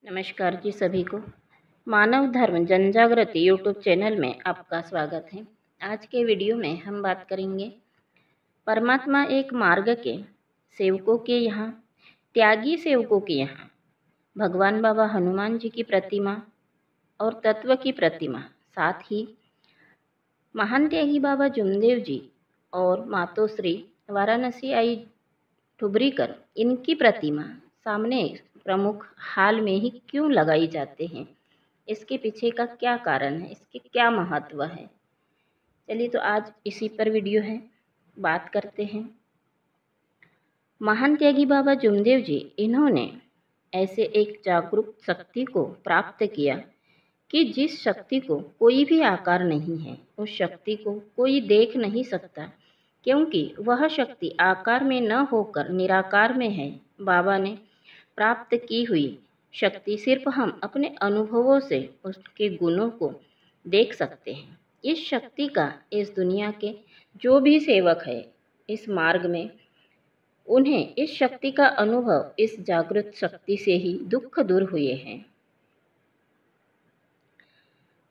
नमस्कार जी सभी को। मानव धर्म जनजागृति यूट्यूब चैनल में आपका स्वागत है। आज के वीडियो में हम बात करेंगे परमात्मा एक मार्ग के सेवकों के यहाँ, त्यागी सेवकों के यहाँ भगवान बाबा हनुमान जी की प्रतिमा और तत्व की प्रतिमा, साथ ही महान त्यागी बाबा जुमदेव जी और मातोश्री वाराणसी आई ठुबरीकर, इनकी प्रतिमा सामने प्रमुख हाल में ही क्यों लगाई जाते हैं, इसके पीछे का क्या कारण है, इसके क्या महत्व है। चलिए तो आज इसी पर वीडियो है, बात करते हैं। महान त्यागी बाबा जुमदेव जी, इन्होंने ऐसे एक जागरूक शक्ति को प्राप्त किया कि जिस शक्ति को कोई भी आकार नहीं है, उस शक्ति को कोई देख नहीं सकता, क्योंकि वह शक्ति आकार में न होकर निराकार में है। बाबा ने प्राप्त की हुई शक्ति सिर्फ हम अपने अनुभवों से उसके गुणों को देख सकते हैं। इस शक्ति का इस दुनिया के जो भी सेवक है इस मार्ग में, उन्हें इस शक्ति का अनुभव इस जागृत शक्ति से ही दुख दूर हुए हैं।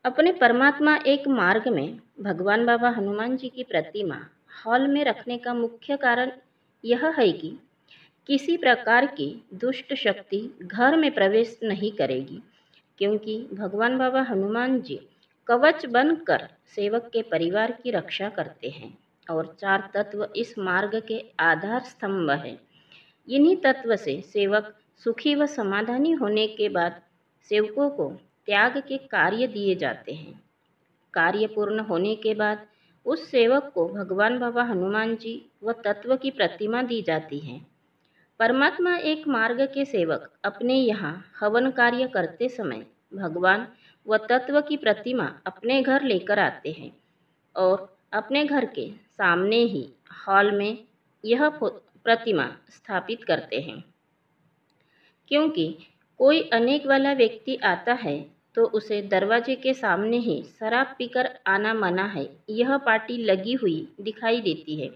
अपने परमात्मा एक मार्ग में भगवान बाबा हनुमान जी की प्रतिमा हॉल में रखने का मुख्य कारण यह है कि किसी प्रकार की दुष्ट शक्ति घर में प्रवेश नहीं करेगी, क्योंकि भगवान बाबा हनुमान जी कवच बनकर सेवक के परिवार की रक्षा करते हैं और 4 तत्व इस मार्ग के आधार स्तंभ हैं। इन्हीं तत्व से सेवक सुखी व समाधानी होने के बाद सेवकों को त्याग के कार्य दिए जाते हैं। कार्य पूर्ण होने के बाद उस सेवक को भगवान बाबा हनुमान जी व तत्व की प्रतिमा दी जाती है। परमात्मा एक मार्ग के सेवक अपने यहाँ हवन कार्य करते समय भगवान व तत्व की प्रतिमा अपने घर लेकर आते हैं और अपने घर के सामने ही हॉल में यह प्रतिमा स्थापित करते हैं। क्योंकि कोई अनेक वाला व्यक्ति आता है तो उसे दरवाजे के सामने ही शराब पीकर आना मना है, यह पार्टी लगी हुई दिखाई देती है।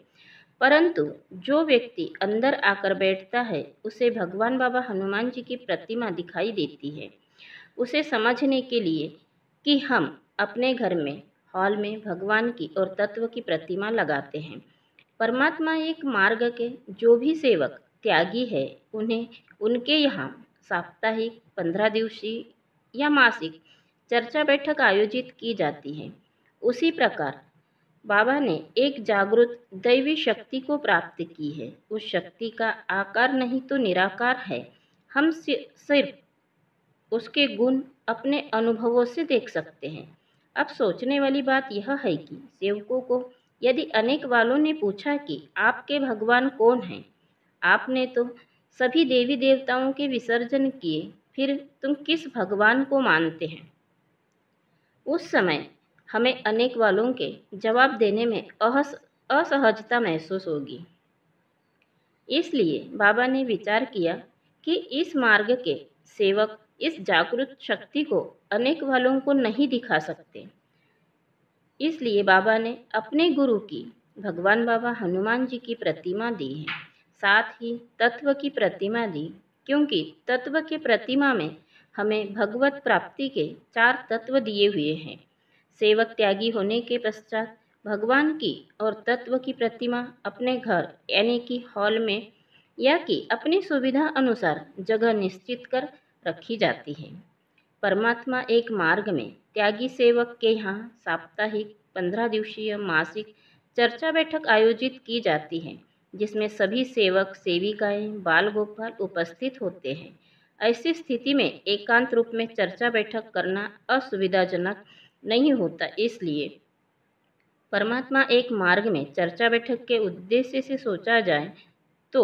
परंतु जो व्यक्ति अंदर आकर बैठता है उसे भगवान बाबा हनुमान जी की प्रतिमा दिखाई देती है। उसे समझने के लिए कि हम अपने घर में हॉल में भगवान की और तत्व की प्रतिमा लगाते हैं। परमात्मा एक मार्ग के जो भी सेवक त्यागी है, उन्हें उनके यहाँ साप्ताहिक, 15 दिवसीय या मासिक चर्चा बैठक आयोजित की जाती है। उसी प्रकार बाबा ने एक जागृत दैवी शक्ति को प्राप्त की है। उस शक्ति का आकार नहीं तो निराकार है। हम सिर्फ उसके गुण अपने अनुभवों से देख सकते हैं। अब सोचने वाली बात यह है कि सेवकों को यदि अनेक वालों ने पूछा कि आपके भगवान कौन हैं, आपने तो सभी देवी देवताओं के विसर्जन किए, फिर तुम किस भगवान को मानते हैं? उस समय हमें अनेक वालों के जवाब देने में असहजता महसूस होगी। इसलिए बाबा ने विचार किया कि इस मार्ग के सेवक इस जागृत शक्ति को अनेक वालों को नहीं दिखा सकते। इसलिए बाबा ने अपने गुरु की भगवान बाबा हनुमान जी की प्रतिमा दी है, साथ ही तत्व की प्रतिमा दी, क्योंकि तत्व के प्रतिमा में हमें भगवत प्राप्ति के 4 तत्व दिए हुए हैं। सेवक त्यागी होने के पश्चात भगवान की और तत्व की प्रतिमा अपने घर यानी कि हॉल में या कि अपनी सुविधा अनुसार जगह निश्चित कर रखी जाती है। परमात्मा एक मार्ग में त्यागी सेवक के यहाँ साप्ताहिक, 15 दिवसीय, मासिक चर्चा बैठक आयोजित की जाती है, जिसमें सभी सेवक सेविकाएं, बाल गोपाल उपस्थित होते हैं। ऐसी स्थिति में एकांत रूप में चर्चा बैठक करना असुविधाजनक नहीं होता। इसलिए परमात्मा एक मार्ग में चर्चा बैठक के उद्देश्य से सोचा जाए तो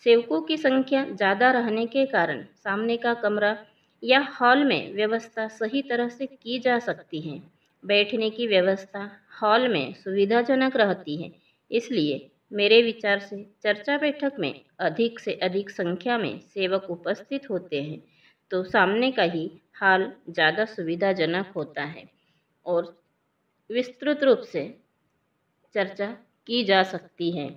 सेवकों की संख्या ज़्यादा रहने के कारण सामने का कमरा या हॉल में व्यवस्था सही तरह से की जा सकती है। बैठने की व्यवस्था हॉल में सुविधाजनक रहती है। इसलिए मेरे विचार से चर्चा बैठक में अधिक से अधिक संख्या में सेवक उपस्थित होते हैं तो सामने का ही हॉल ज़्यादा सुविधाजनक होता है और विस्तृत रूप से चर्चा की जा सकती है।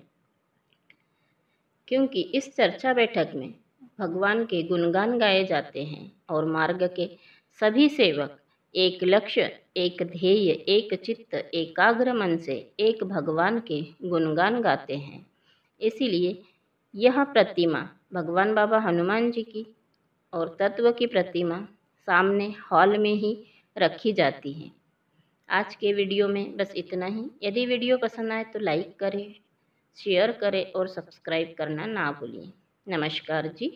क्योंकि इस चर्चा बैठक में भगवान के गुणगान गाए जाते हैं और मार्ग के सभी सेवक एक लक्ष्य, एक ध्येय, एक चित्त, एकाग्र मन से एक भगवान के गुणगान गाते हैं। इसीलिए यह प्रतिमा भगवान बाबा हनुमान जी की और तत्व की प्रतिमा सामने हॉल में ही रखी जाती है। आज के वीडियो में बस इतना ही। यदि वीडियो पसंद आए तो लाइक करें, शेयर करें और सब्सक्राइब करना ना भूलिए। नमस्कार जी।